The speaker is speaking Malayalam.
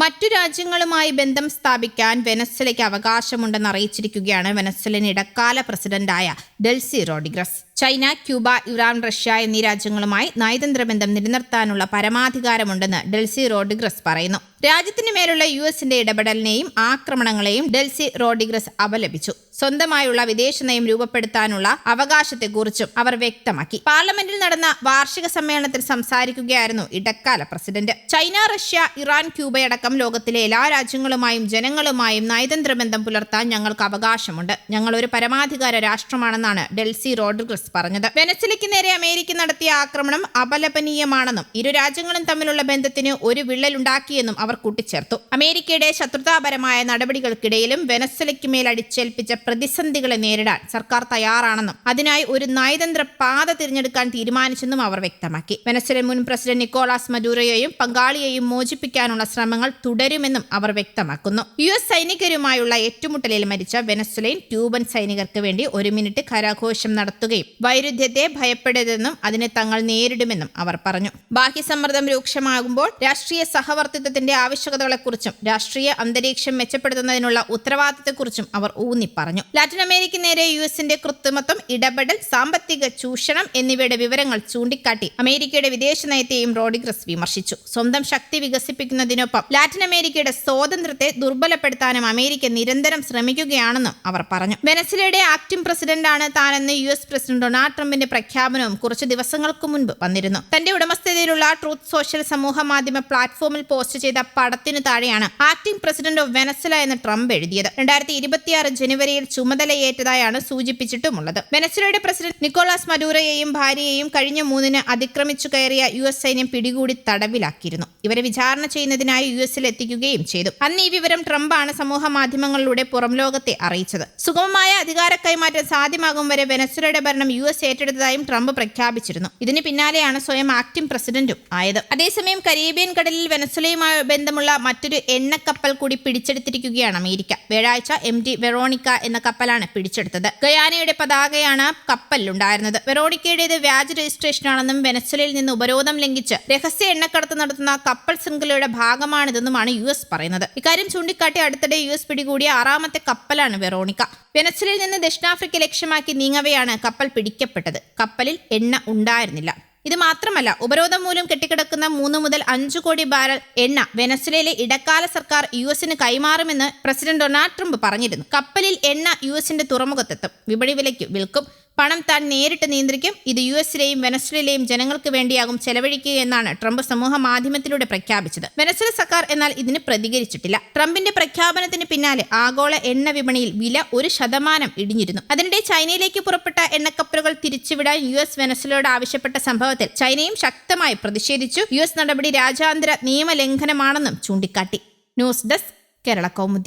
മറ്റു രാജ്യങ്ങളുമായി ബന്ധം സ്ഥാപിക്കാൻ വെനസ്വലയ്ക്ക് അവകാശമുണ്ടെന്ന് അറിയിച്ചിരിക്കുകയാണ് വെനസ്വലൻ ഇടക്കാല പ്രസിഡന്റായ Delcy Rodriguez. China, Cuba, Iran, Russia എന്നീ രാജ്യങ്ങളുമായി നയതന്ത്ര ബന്ധം നിലനിർത്താനുള്ള പരമാധികാരമുണ്ടെന്ന് ഡെൽസി റോഡ്രിഗസ് പറയുന്നു. രാജ്യത്തിനു മേലുള്ള യുഎസിന്റെ ഇടപെടലിനെയും ആക്രമണങ്ങളെയും ഡെൽസി റോഡ്രിഗസ് അപലപിച്ചു. സ്വന്തമായുള്ള വിദേശ നയം രൂപപ്പെടുത്താനുള്ള അവകാശത്തെക്കുറിച്ചും അവർ വ്യക്തമാക്കി. പാർലമെന്റിൽ നടന്ന വാർഷിക സമ്മേളനത്തിൽ സംസാരിക്കുകയായിരുന്നു ഇടക്കാല പ്രസിഡന്റ്. ചൈന, റഷ്യ, ഇറാൻ, ക്യൂബയടക്കം ലോകത്തിലെ എല്ലാ രാജ്യങ്ങളുമായും ജനങ്ങളുമായും നയതന്ത്ര ബന്ധം പുലർത്താൻ ഞങ്ങൾക്ക് അവകാശമുണ്ട്. ഞങ്ങൾ ഒരു പരമാധികാര രാഷ്ട്രമാണെന്നാണ് ഡെൽസി റോഡ്രിഗസ് പറഞ്ഞത്. വെനസ്വലയ്ക്ക് നേരെ അമേരിക്ക നടത്തിയ ആക്രമണം അപലപനീയമാണെന്നും ഇരു രാജ്യങ്ങളും തമ്മിലുള്ള ബന്ധത്തിന് ഒരു വിള്ളലുണ്ടാക്കിയെന്നും അവർ കൂട്ടിച്ചേർത്തു. അമേരിക്കയുടെ ശത്രുതാപരമായ നടപടികൾക്കിടയിലും വെനസ്വലയ്ക്ക് മേൽ അടിച്ചേൽപ്പിച്ച പ്രതിസന്ധികളെ നേരിടാൻ സർക്കാർ തയ്യാറാണെന്നും അതിനായി ഒരു നയതന്ത്ര പാത തിരഞ്ഞെടുക്കാൻ തീരുമാനിച്ചെന്നും അവർ വ്യക്തമാക്കി. വെനസ്വലൻ മുൻ പ്രസിഡന്റ് നിക്കോളാസ് മഡൂറോയെയും പങ്കാളിയെയും മോചിപ്പിക്കാനുള്ള ശ്രമങ്ങൾ തുടരുമെന്നും അവർ വ്യക്തമാക്കുന്നു. യുഎസ് സൈനികരുമായുള്ള ഏറ്റുമുട്ടലിൽ മരിച്ച വെനസ്വലൻ ക്യൂബൻ സൈനികർക്ക് വേണ്ടി 1 മിനിറ്റ് കരഘോഷം നടത്തുകയും വൈരുദ്ധ്യത്തെ ഭയപ്പെടരുതെന്നും അതിനെ തങ്ങൾ നേരിടുമെന്നും അവർ പറഞ്ഞു. ബാഹ്യസമ്മർദ്ദം രൂക്ഷമാകുമ്പോൾ രാഷ്ട്രീയ സഹവർത്തിത്വത്തിന്റെ ആവശ്യകതകളെക്കുറിച്ചും രാഷ്ട്രീയ അന്തരീക്ഷം മെച്ചപ്പെടുത്തുന്നതിനുള്ള ഉത്തരവാദിത്തത്തെക്കുറിച്ചും അവർ ഊന്നി പറഞ്ഞു. ലാറ്റിൻ അമേരിക്ക നേരെ യുഎസിന്റെ കൃത്രിമത്വം, ഇടപെടൽ, സാമ്പത്തിക ചൂഷണം എന്നിവയുടെ വിവരങ്ങൾ ചൂണ്ടിക്കാട്ടി അമേരിക്കയുടെ വിദേശ നയത്തെയും റോഡ്രിഗസ് വിമർശിച്ചു. സ്വന്തം ശക്തി വികസിപ്പിക്കുന്നതിനൊപ്പം ലാറ്റിൻ അമേരിക്കയുടെ സ്വാതന്ത്ര്യത്തെ ദുർബലപ്പെടുത്താനും അമേരിക്ക നിരന്തരം ശ്രമിക്കുകയാണെന്നും അവർ പറഞ്ഞു. വെനസ്വലയുടെ ആക്ടിംഗ് പ്രസിഡന്റാണ് താനെന്ന് യുഎസ് പ്രസിഡന്റ് ഡൊണാൾഡ് ട്രംപിന്റെ പ്രഖ്യാപനവും കുറച്ച് ദിവസങ്ങൾക്ക് മുൻപ് വന്നിരുന്നു. തന്റെ ഉടമസ്ഥതയിലുള്ള ട്രൂത്ത് സോഷ്യൽ സമൂഹ മാധ്യമ പ്ലാറ്റ്ഫോമിൽ പോസ്റ്റ് ചെയ്ത പടത്തിനു താഴെയാണ് ആക്ടിംഗ് പ്രസിഡന്റ് ഓഫ് വെനസ്വല എന്ന് ട്രംപ് എഴുതിയത്. 2026 ജനുവരിയിൽ ചുമതലയേറ്റതായാണ് സൂചിപ്പിച്ചിട്ടുമുള്ളത്. വെനസ്വലയുടെ പ്രസിഡന്റ് നിക്കോളാസ് മഡൂറോയെയും ഭാര്യയെയും കഴിഞ്ഞ 3-ന് അതിക്രമിച്ചു കയറിയ യുഎസ് സൈന്യം പിടികൂടി തടവിലാക്കിയിരുന്നു. ഇവരെ വിചാരണ ചെയ്യുന്നതിനായി യുഎസിൽ എത്തിക്കുകയും ചെയ്തു. അന്ന് ഈ വിവരം ട്രംപാണ് സമൂഹ മാധ്യമങ്ങളിലൂടെ പുറം ലോകത്തെ അറിയിച്ചത്. സുഗമമായ അധികാര കൈമാറ്റം സാധ്യമാകും വരെ വെനസ്വലയുടെ ഭരണം യുഎസ് ഏറ്റെടുത്തതായും ട്രംപ് പ്രഖ്യാപിച്ചിരുന്നു. ഇതിന് പിന്നാലെയാണ് സ്വയം ആക്ടിംഗ് പ്രസിഡന്റും ആയത്. അതേസമയം കരീബിയൻ കടലിൽ വെനസ്വലയുമായി ബന്ധമുള്ള മറ്റൊരു എണ്ണക്കപ്പൽ കൂടി പിടിച്ചെടുത്തിരിക്കുകയാണ് അമേരിക്ക. വ്യാഴാഴ്ച MT വെറോണിക്ക എന്ന കപ്പലാണ് പിടിച്ചെടുത്തത്. ഗയാനയുടെ പതാകയാണ് കപ്പലിലുണ്ടായിരുന്നത്. വെറോണിക്കയുടേത് വ്യാജ രജിസ്ട്രേഷനാണെന്നും വെനസ്വലയിൽ നിന്ന് ഉപരോധം ലംഘിച്ച് രഹസ്യ എണ്ണക്കടത്ത് നടത്തുന്ന കപ്പൽ ശൃംഖലയുടെ ഭാഗമാണിതെന്നുമാണ് യുഎസ് പറയുന്നത്. ഇക്കാര്യം ചൂണ്ടിക്കാട്ടി അടുത്തിടെ യുഎസ് പിടികൂടിയ 6ാമത്തെ കപ്പലാണ് വെറോണിക്ക. വെനസ്വലയിൽ നിന്ന് ദക്ഷിണാഫ്രിക്ക ലക്ഷ്യമാക്കി നീങ്ങവെയാണ് കപ്പൽ പിടിക്കപ്പെട്ടത്. കപ്പലിൽ എണ്ണ ഉണ്ടായിരുന്നില്ല. ഇത് മാത്രമല്ല, ഉപരോധം മൂലം കെട്ടിക്കിടക്കുന്ന 3 മുതൽ 5 കോടി ബാരൽ എണ്ണ വെനസ്വലയിലെ ഇടക്കാല സർക്കാർ യുഎസിന് കൈമാറുമെന്ന് പ്രസിഡന്റ് ഡൊണാൾഡ് ട്രംപ് പറഞ്ഞിരുന്നു. കപ്പലിൽ എണ്ണ യുഎസിന്റെ തുറമുഖത്തെത്തും. വിപണി വിലയ്ക്ക് വിൽക്കും. പണം താൻ നേരിട്ട് നിയന്ത്രിക്കും. ഇത് യുഎസിലെയും വെനസ്വലയിലെയും ജനങ്ങൾക്ക് വേണ്ടിയാകും ചെലവഴിക്കുക എന്നാണ് ട്രംപ് സമൂഹ മാധ്യമത്തിലൂടെ പ്രഖ്യാപിച്ചത്. വെനസ്വല സർക്കാർ എന്നാൽ ഇതിന് പ്രതികരിച്ചിട്ടില്ല. ട്രംപിന്റെ പ്രഖ്യാപനത്തിന് പിന്നാലെ ആഗോള എണ്ണ വിപണിയിൽ വില 1% ഇടിഞ്ഞിരുന്നു. അതിനിടെ ചൈനയിലേക്ക് പുറപ്പെട്ട എണ്ണക്കപ്പലുകൾ തിരിച്ചുവിടാൻ യുഎസ് വെനസ്വലയോട് ആവശ്യപ്പെട്ട സംഭവത്തിൽ ചൈനയും ശക്തമായി പ്രതിഷേധിച്ചു. യുഎസ് നടപടി രാജ്യാന്തര നിയമലംഘനമാണെന്നും ചൂണ്ടിക്കാട്ടി. News desk, Kerala Kaumudi.